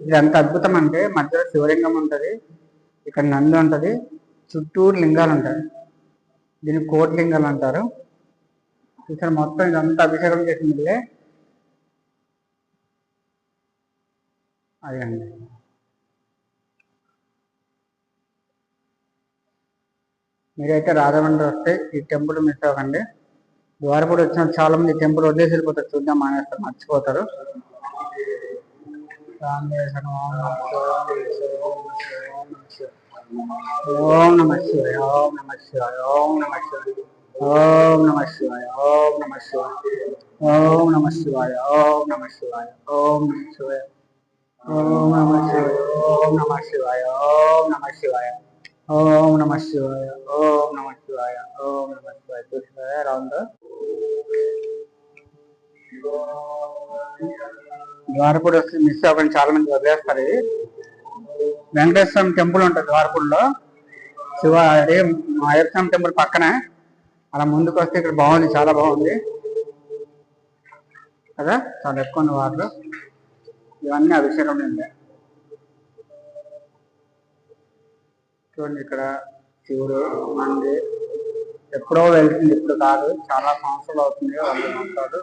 ఇది ఎంత అద్భుతం అంటే మధ్యలో శివలింగం ఉంటుంది, ఇక్కడ నంది ఉంటుంది, చుట్టూరు లింగాలు ఉంటాయి. దీన్ని కోటి లింగాలు అంటారు. ఇక్కడ మొత్తం ఇదంతా అభిషేకం చేసింది అదండి. మీరైతే రాజమండ్రి వస్తే ఈ టెంపుల్ మిస్ అవ్వకండి. ద్వారపూడి వచ్చిన చాలా మంది టెంపుల్ వదిలేసి వెళ్ళిపోతారు, చూద్దాం మానేస్తారు, మర్చిపోతారు. ఓం నమ శివాయ, ఓం నమ శివాయ, ఓం నమ శివాయ, ఓం నమ శివాయ, ఓం నమ శివాయ, ఓం నమ శివాయ, ఓం నమ శివాయ, ఓం నమ శివాయ, ఓం నమ శివాయ, ఓం నమ శివాయ, ఓం నమ శివాయ, ఓం నమ శివాయ, ఓం నమ శివాయ, ఓం నమ శివాయ. చూసారా రౌండ్? ద్వారపూడి వస్తే మిస్ అవ్వని చాలా మంది వదిలేస్తారు. వెంకటేశ్వర టెంపుల్ ఉంటుంది ద్వారపూడిలో, శివ అదే అయ్యప్ప స్వామి టెంపుల్ పక్కనే. అలా ముందుకు వస్తే ఇక్కడ బాగుంది, చాలా బాగుంది కదా, చాలా ఎక్కువ వాటర్. ఇవన్నీ అభిషేకం ఉంది. చూడండి ఇక్కడ శివుడు మంది ఎప్పుడో వెళ్తుంది, ఇప్పుడు కాదు, చాలా సంవత్సరాలు అవుతుంది, 100 సంవత్సరాలు.